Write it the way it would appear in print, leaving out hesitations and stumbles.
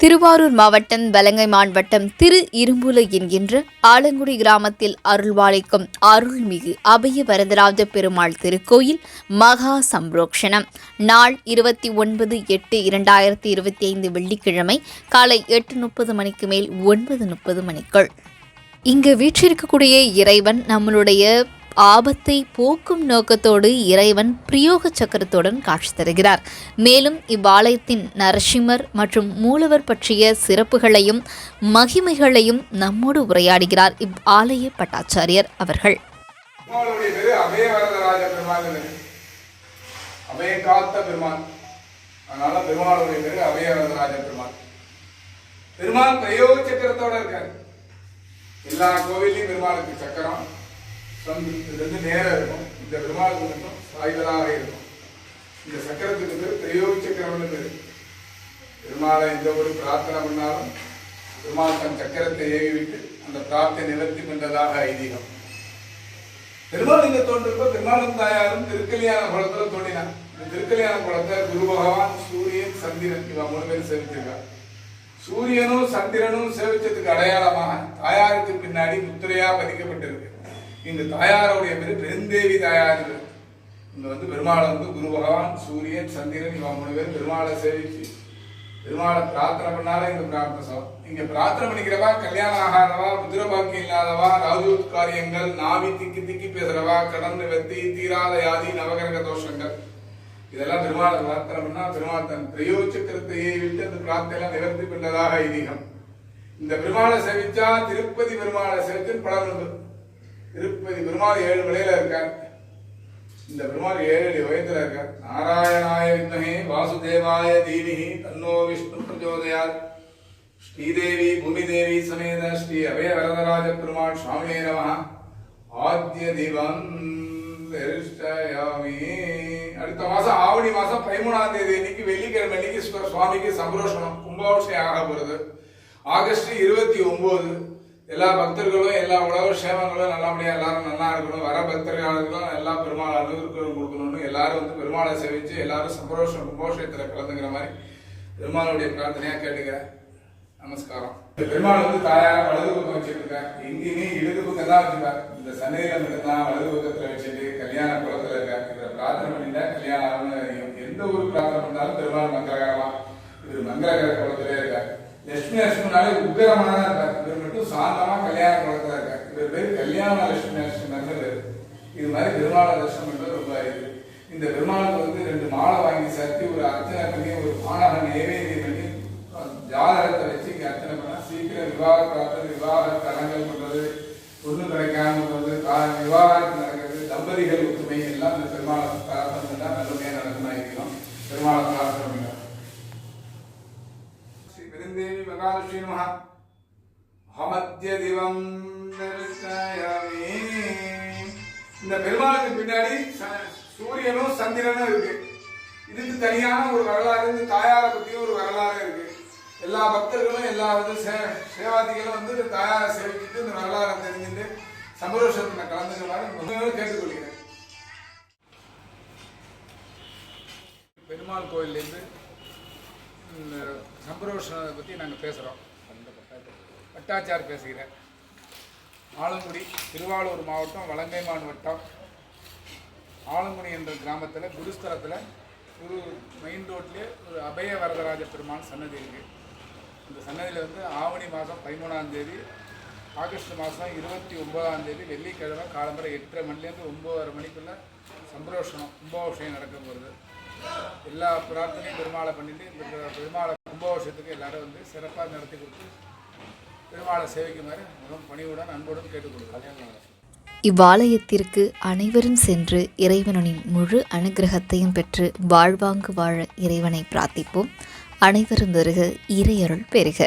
திருவாரூர் மாவட்டம் வலங்கைமான் வட்டம் திரு இரும்புல என்கின்ற ஆலங்குடி கிராமத்தில் அருள்வாளிக்கும் அருள்மிகு அபய வரதராஜ பெருமாள் திருக்கோயில் மகா சம்பரோக்ஷணம் நாள் 29/8/2025 வெள்ளிக்கிழமை காலை 8:30 மணிக்கு மேல் 9:30 மணிக்குள். இங்கு வீற்றிருக்கக்கூடிய இறைவன் நம்மளுடைய ஆபத்தை போக்கும் நோக்கத்தோடு இறைவன் பிரயோக சக்கரத்துடன் காட்சி தருகிறார். மேலும் இவ்வாலயத்தின் நரசிம்மர் மற்றும் மூலவர் பற்றிய சிறப்புகளையும் மகிமைகளையும் நம்மோடு உரையாடுகிறார் இவ்வாலய பட்டாச்சாரியர் அவர்கள். பெருமாள் பிரயோக சக்கரத்தோட இருக்காரு. எல்லா கோவிலையும் பெருமாளுக்கு சக்கரம் நேரம் இருக்கும். இந்த பெருமாளுக்கு மட்டும் சாய்தலாக இருக்கும். இந்த சக்கரத்துக்கு பேர் பிரயோக சக்கரம் பேரு. பெருமாளை எந்த ஒரு பிரார்த்தனை பண்ணாலும் பெருமாள் தன் சக்கரத்தை ஏவிவிட்டு அந்த பிரார்த்தனை நிவர்த்தி கொண்டதாக ஐதீகம். பெருமாள் இங்க தோன்றிருப்ப பெருமாளும் தாயாரும் திருக்கல்யாண குளத்துல தோன்றினார். இந்த திருக்கல்யாண குளத்தை குரு பகவான், சூரியன், சந்திரன் இவ 3 பேர் சேவிச்சிருக்கார். சூரியனும் சந்திரனும் சேவிச்சதுக்கு அடையாளமாக தாயாருக்கு பின்னாடி முத்திரையா பதிக்கப்பட்டிருக்கு. இந்த தாயாருடைய பேரு பெருந்தேவி தாயார். இங்க பெருமாளை குரு பகவான், சூரியன், சந்திரன் இவ 3 பேர் பெருமாளை சேவிச்சு பெருமாளை பிரார்த்தனை பண்ணாலும் இங்க பிரார்த்தனை இங்க பிரார்த்தனை பண்ணிக்கிறவா கல்யாணம் ஆகாதவா, புத்திர பாக்கியம் இல்லாதவா, ராஜூத் காரியங்கள், நாவி திக்கி திக்கி பேசுறவா, கடன் வெத்தி, தீராத யாதி, நவகிரக தோஷங்கள் இதெல்லாம் பெருமாளை பிரார்த்தனை பண்ணா பெருமாள் தன் பிரயோஜக்கரத்தையே விட்டு அந்த பிரார்த்தனை நிவர்த்தி கொண்டதாக ஐதீகம். இந்த பெருமாளை சேவிச்சா திருப்பதி பெருமாளை சேவிச்சு பலன் உண்டு. திருப்பதி பெருமாள் 7 விலையில இருக்கார். இந்த பெருமாள் 7 வயதுல இருக்கார். நாராயணாய வித்மஹே வாசுதேவாய தீமஹி தன்னோ விஷ்ணு பிரச்சோதயாத். ஸ்ரீதேவி பூமிதேவி சமேத ஸ்ரீ அபய வரதராஜ பெருமாள் சுவாமியே நமஹ. ஆத்ய தீபம் தரிஷ்டயாமி. அடுத்த மாசம் ஆவணி மாசம் 13ஆம் தேதி அன்னைக்கு வெள்ளிக்கிழமை அன்னைக்கு சுவாமிக்கு சம்பரோஷணம் கும்பாபிஷேகம் ஆக போறது. ஆகஸ்ட் 29 எல்லா பக்தர்களும் எல்லா உலக சேமங்களும் நல்லபடியா எல்லாரும் நல்லா இருக்கணும். வர பக்தர்களுக்கும் எல்லா பெருமாள் அனுகிரகம் கொடுக்கணும்னு எல்லாரும் பெருமாளை சேவிச்சு எல்லாரும் சம்பரோஷம் கும்பாபிஷேகத்துல கலந்துங்கிற மாதிரி பெருமாளுடைய பிரார்த்தனையா கேட்டுக்கிறேன். நமஸ்காரம். பெருமாள் தாயார வலது பக்கம் வச்சுட்டு இருக்காரு. எங்கேயுமே இடது பக்கம் தான் வச்சுப்பாரு. இந்த சன்னிதியில மட்டும்தான் வலது பக்கத்துல வச்சுட்டு கல்யாண குளத்துல இருக்காரு. இதை பிரார்த்தனை பண்ணிட்டா கல்யாணம். எந்த ஒரு பிரார்த்தனை பண்ணாலும் பெருமாள் மங்களகரமா இவர் மங்களகர குளத்திலே இருக்காரு. லட்சுமி நரசிம்மனாலே உக்கிரமான இருக்காரு. இவர் மட்டும் சாந்தமா கல்யாண குளத்துல இருக்காரு. இவர் பேர் கல்யாண லட்சுமி நரசிம்மன் பேரு. இது மாதிரி பெருமாளை தரிசனம் பண்றது ரொம்ப இருக்கு. இந்த பெருமாளுக்கு 2 மாலை வாங்கி சேர்த்து ஒரு அர்ச்சனை பண்ணி ஒரு பானக நைவேத்தியம் பண்ணி ஜாதகத்தை வச்சு இங்க அர்ச்சனை பண்ணா சீக்கிரம் விவாக பிரார்த்தனை, விவாக தலங்கள் பண்றது, பொண்ணு கிடைக்காம பண்றது, விவாகத்து நடக்கிறது, தம்பதிகள் ஒற்றுமை எல்லாம் இந்த பெருமாளை பிரார்த்தனை பண்ணா நல்லபடியா நடக்கணும் இருக்கிறோம். பெருமாளை பிரார்த்தனை பண்ணுங்க. ஸ்ரீ பெருந்தேவி மகாலட்சுமி நமஹ. மத்ய திவம் தரிசயாமி. இந்த பெருமாளுக்கு பின்னாடி சூரியனும் சந்திரனும் இருக்கு. இதுக்கு தனியான ஒரு வரலாறு, இந்த தாயாரை பத்தியும் ஒரு வரலாறு இருக்கு. எல்லா பக்தர்களும் எல்லா சேவாதிகளும் தாயாரை சேவிச்சுட்டு இந்த வரலாறை தெரிஞ்சுட்டு சம்பரோஷத்துல கலந்துக்கிறாரு கேட்டுக்கொள்கிறேன். பெருமாள் கோயிலேருந்து இந்த சம்பரோஷத்தை பற்றி நாங்கள் பேசுகிறோம். பட்டாச்சார் பேசுகிறேன். ஆலங்குடி, திருவாரூர் மாவட்டம், வலங்கைமான் வட்டம், ஆலங்குடி என்ற கிராமத்தில் குருஸ்தலத்தில் ஒரு மெயின் ரோட்லேயே ஒரு அபய வரதராஜ பெருமாள் சன்னதி இருக்குது. இந்த சன்னதியில் ஆவணி மாதம் 13ஆம் தேதி, ஆகஸ்ட் மாதம் 29ஆம் தேதி வெள்ளிக்கிழமை காலம்பரை 8:30 மணிலேருந்து 9:30 மணிக்குள்ளே சம்பரோஷனம் கும்பாபிஷேகம் நடக்க போகிறது. எல்லா பிரார்த்தனையும் பெருமாளை பண்ணிட்டு இந்த பெருமாளை கும்பாபிஷேகத்துக்கு எல்லாரும் சிறப்பாக நடத்தி கொடுத்து பெருமாளை சேவிக்குமாறு மிகவும் பணிவுடன் அன்புடன் கேட்டுக்கொள்கிறேன். இவ்வாலயத்திற்கு அனைவரும் சென்று இறைவனின் முழு அனுகிரகத்தையும் பெற்று வாழ்வாங்கு வாழ இறைவனை பிரார்த்திப்போம். அனைவரும் வருக, இறையருள் பெறுக.